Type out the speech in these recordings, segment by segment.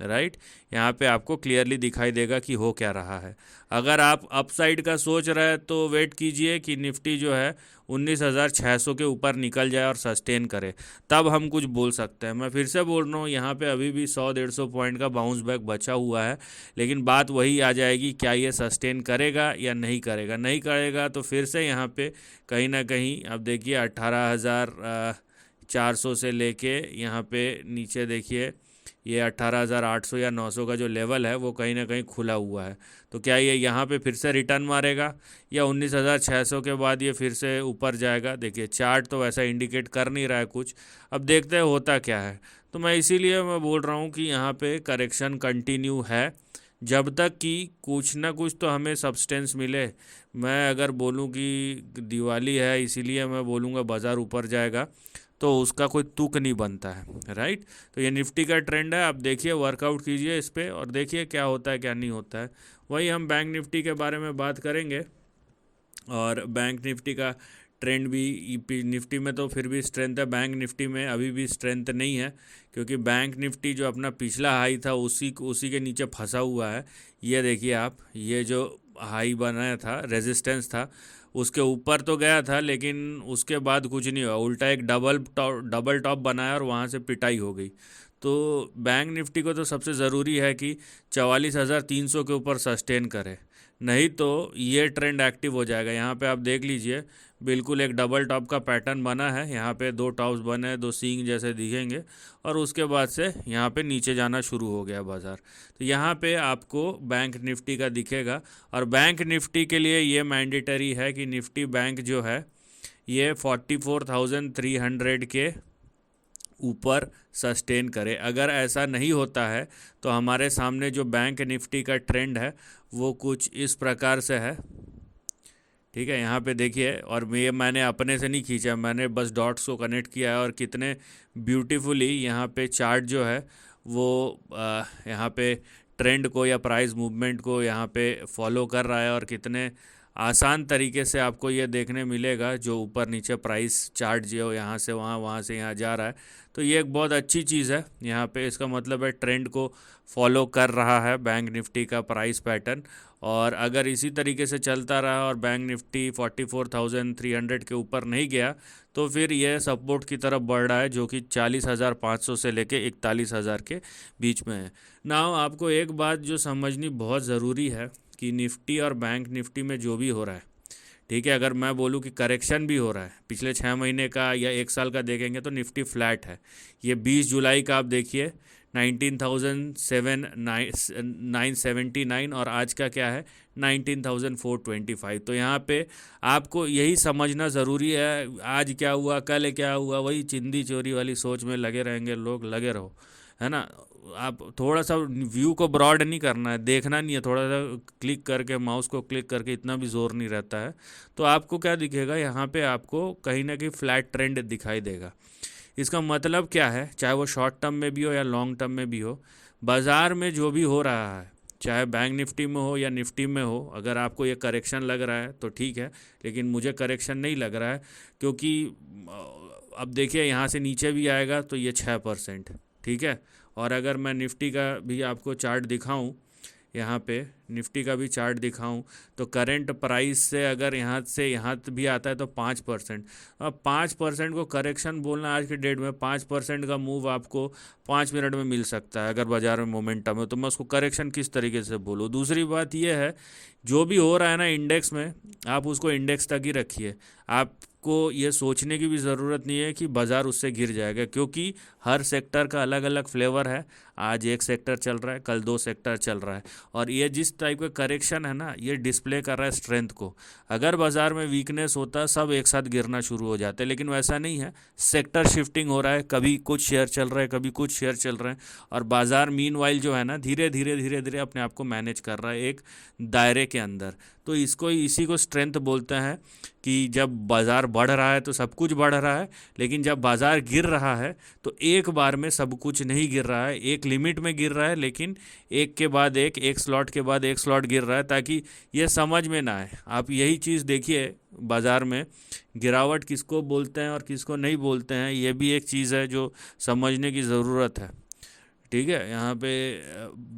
Right. यहाँ पे आपको क्लियरली दिखाई देगा कि हो क्या रहा है। अगर आप अपसाइड का सोच रहे हैं तो वेट कीजिए कि निफ्टी जो है 19,600 के ऊपर निकल जाए और सस्टेन करे, तब हम कुछ बोल सकते हैं। मैं फिर से बोल रहा हूँ, यहाँ पे अभी भी 100-150 पॉइंट का बाउंस बैक बचा हुआ है, लेकिन बात वही आ जाएगी, क्या ये सस्टेन करेगा या नहीं करेगा। नहीं करेगा तो फिर से यहाँ पे कहीं ना कहीं अब देखिए 18,400 से लेके यहाँ पे नीचे देखिए ये 18,800 या 900 का जो लेवल है वो कहीं ना कहीं खुला हुआ है। तो क्या ये यहाँ पे फिर से रिटर्न मारेगा या 19,600 के बाद ये फिर से ऊपर जाएगा? देखिए चार्ट तो वैसा इंडिकेट कर नहीं रहा है कुछ, अब देखते हैं होता क्या है। तो मैं इसीलिए मैं बोल रहा हूँ कि यहाँ पे करेक्शन कंटिन्यू है जब तक कि कुछ ना कुछ तो हमें सब्सटेंस मिले। मैं अगर बोलूँ कि दिवाली है इसीलिए मैं बोलूँगा बाज़ार ऊपर जाएगा, तो उसका कोई तुक नहीं बनता है, राइट। तो ये निफ्टी का ट्रेंड है, आप देखिए वर्कआउट कीजिए इस पर और देखिए क्या होता है क्या नहीं होता है। वही हम बैंक निफ्टी के बारे में बात करेंगे, और बैंक निफ्टी का ट्रेंड भी निफ्टी में तो फिर भी स्ट्रेंथ है, बैंक निफ्टी में अभी भी स्ट्रेंथ नहीं है, क्योंकि बैंक निफ्टी जो अपना पिछला हाई था उसी के नीचे फंसा हुआ है। ये देखिए आप, ये जो हाई बनाया था, रेजिस्टेंस था, उसके ऊपर तो गया था लेकिन उसके बाद कुछ नहीं हुआ, उल्टा एक डबल टॉप बनाया और वहाँ से पिटाई हो गई। तो बैंक निफ्टी को तो सबसे ज़रूरी है कि 44,300 के ऊपर सस्टेन करे, नहीं तो ये ट्रेंड एक्टिव हो जाएगा। यहाँ पे आप देख लीजिए बिल्कुल एक डबल टॉप का पैटर्न बना है, यहाँ पे दो टॉप्स बने हैं, दो सींग जैसे दिखेंगे, और उसके बाद से यहाँ पे नीचे जाना शुरू हो गया बाज़ार। तो यहाँ पे आपको बैंक निफ्टी का दिखेगा, और बैंक निफ्टी के लिए ये मैंडेटरी है कि निफ्टी बैंक जो है ये 44,300 के ऊपर सस्टेन करे। अगर ऐसा नहीं होता है तो हमारे सामने जो बैंक निफ्टी का ट्रेंड है वो कुछ इस प्रकार से है, ठीक है। यहाँ पे देखिए, और मैंने अपने से नहीं खींचा, मैंने बस डॉट्स को कनेक्ट किया है, और कितने ब्यूटीफुली यहाँ पे चार्ट जो है वो यहाँ पे ट्रेंड को या प्राइस मूवमेंट को यहाँ पे फॉलो कर रहा है, और कितने आसान तरीके से आपको ये देखने मिलेगा जो ऊपर नीचे प्राइस चार्ट जो यहाँ से वहाँ, वहाँ से यहाँ जा रहा है। तो ये एक बहुत अच्छी चीज़ है यहाँ पे, इसका मतलब है ट्रेंड को फॉलो कर रहा है बैंक निफ्टी का प्राइस पैटर्न। और अगर इसी तरीके से चलता रहा और बैंक निफ्टी 44,300 के ऊपर नहीं गया तो फिर यह सपोर्ट की तरफ बढ़ रहा है, जो कि 40,500 से लेके 41,000 के बीच में है। नाउ आपको एक बात जो समझनी बहुत ज़रूरी है कि निफ्टी और बैंक निफ्टी में जो भी हो रहा है, ठीक है, अगर मैं बोलूँ कि करेक्शन भी हो रहा है, पिछले 6 महीने का या 1 साल का देखेंगे तो निफ्टी फ्लैट है। ये 20 जुलाई का आप देखिए 19,979, और आज का क्या है 19,425। तो यहाँ पे आपको यही समझना ज़रूरी है, आज क्या हुआ कल क्या हुआ, वही चिंदी चोरी वाली सोच में लगे रहेंगे लोग, लगे रहो, है ना। आप थोड़ा सा व्यू को ब्रॉड नहीं करना है, देखना नहीं है, थोड़ा सा क्लिक करके, माउस को क्लिक करके, इतना भी ज़ोर नहीं रहता है। तो आपको क्या दिखेगा यहाँ पे, आपको कहीं ना कहीं फ्लैट ट्रेंड दिखाई देगा। इसका मतलब क्या है, चाहे वो शॉर्ट टर्म में भी हो या लॉन्ग टर्म में भी हो, बाज़ार में जो भी हो रहा है, चाहे बैंक निफ्टी में हो या निफ्टी में हो, अगर आपको ये करेक्शन लग रहा है तो ठीक है, लेकिन मुझे करेक्शन नहीं लग रहा है, क्योंकि अब देखिए यहाँ से नीचे भी आएगा तो ये 6%, ठीक है। और अगर मैं निफ्टी का भी आपको चार्ट दिखाऊं, यहाँ पे निफ्टी का भी चार्ट दिखाऊं, तो करंट प्राइस से अगर यहाँ से यहाँ भी आता है तो 5%। अब 5% को करेक्शन बोलना आज के डेट में, 5% का मूव आपको 5 मिनट में मिल सकता है अगर बाज़ार में मोमेंटम है, तो मैं उसको करेक्शन किस तरीके से बोलूँ। दूसरी बात यह है, जो भी हो रहा है ना इंडेक्स में, आप उसको इंडेक्स तक ही रखिए। आपको ये सोचने की भी ज़रूरत नहीं है कि बाज़ार उससे गिर जाएगा, क्योंकि हर सेक्टर का अलग अलग फ्लेवर है। आज एक सेक्टर चल रहा है, कल 2 सेक्टर चल रहा है, और ये जिस टाइप का करेक्शन है ना, ये डिस्प्ले कर रहा है स्ट्रेंथ को। अगर बाज़ार में वीकनेस होता सब एक साथ गिरना शुरू हो जाते, लेकिन वैसा नहीं है, सेक्टर शिफ्टिंग हो रहा है, कभी कुछ शेयर चल रहा है, कभी कुछ शेयर चल रहे हैं, और बाज़ार मीनवाइल जो है ना धीरे धीरे धीरे धीरे अपने आप को मैनेज कर रहा है एक दायरे के अंदर। तो इसी को स्ट्रेंथ बोलते हैं कि जब बाज़ार बढ़ रहा है तो सब कुछ बढ़ रहा है, लेकिन जब बाज़ार गिर रहा है तो एक बार में सब कुछ नहीं गिर रहा है, एक लिमिट में गिर रहा है, लेकिन एक के बाद एक स्लॉट के बाद एक स्लॉट गिर रहा है, ताकि ये समझ में ना आए। आप यही चीज़ देखिए, बाज़ार में गिरावट किसको बोलते हैं और किसको नहीं बोलते हैं, ये भी एक चीज़ है जो समझने की ज़रूरत है, ठीक है। यहाँ पे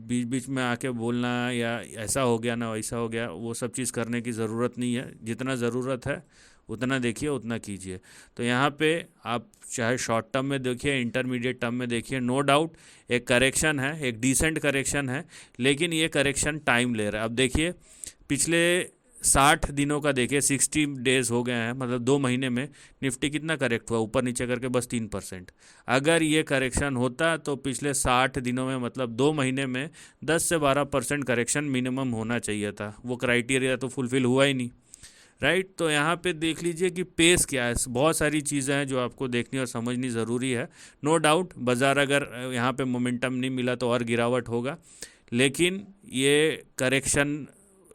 बीच बीच में आके बोलना या ऐसा हो गया ना वैसा हो गया, वो सब चीज़ करने की ज़रूरत नहीं है। जितना ज़रूरत है उतना देखिए, उतना कीजिए। तो यहाँ पे आप चाहे शॉर्ट टर्म में देखिए, इंटरमीडिएट टर्म में देखिए, नो डाउट एक करेक्शन है, एक डिसेंट करेक्शन है, लेकिन ये करेक्शन टाइम ले रहा है। अब देखिए पिछले 60 दिनों का देखिए, 60 डेज हो गए हैं, मतलब 2 महीने में निफ्टी कितना करेक्ट हुआ, ऊपर नीचे करके बस 3%। अगर ये करेक्शन होता तो पिछले 60 दिनों में, मतलब 2 महीने में 10 से 12% करेक्शन मिनिमम होना चाहिए था। वो क्राइटेरिया तो फुलफिल हुआ ही नहीं, राइट। तो यहाँ पे देख लीजिए कि पेस क्या है। बहुत सारी चीज़ें हैं जो आपको देखनी और समझनी ज़रूरी है। नो डाउट बाज़ार अगर यहाँ पे मोमेंटम नहीं मिला तो और गिरावट होगा, लेकिन ये करेक्शन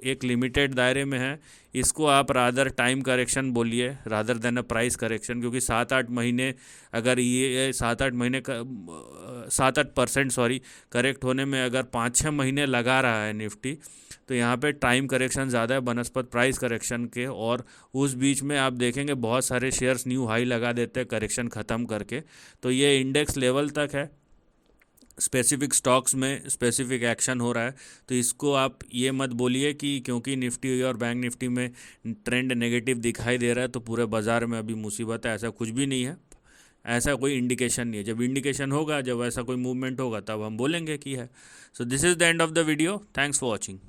एक लिमिटेड दायरे में है। इसको आप रादर टाइम करेक्शन बोलिए rather than a price correction, क्योंकि 7-8 महीने, अगर ये 7-8 महीने का 7-8% सॉरी करेक्ट होने में अगर 5-6 महीने लगा रहा है निफ्टी, तो यहाँ पे टाइम करेक्शन ज़्यादा है बनस्पत प्राइस करेक्शन के। और उस बीच में आप देखेंगे बहुत सारे शेयर्स न्यू हाई लगा देते हैं करेक्शन ख़त्म करके। तो ये इंडेक्स लेवल तक है, स्पेसिफिक स्टॉक्स में स्पेसिफिक एक्शन हो रहा है। तो इसको आप ये मत बोलिए कि क्योंकि निफ्टी और बैंक निफ्टी में ट्रेंड नेगेटिव दिखाई दे रहा है तो पूरे बाज़ार में अभी मुसीबत है। ऐसा कुछ भी नहीं है, ऐसा कोई इंडिकेशन नहीं है। जब इंडिकेशन होगा, जब ऐसा कोई मूवमेंट होगा, तब हम बोलेंगे कि है। So this is the end of the video. Thanks for watching.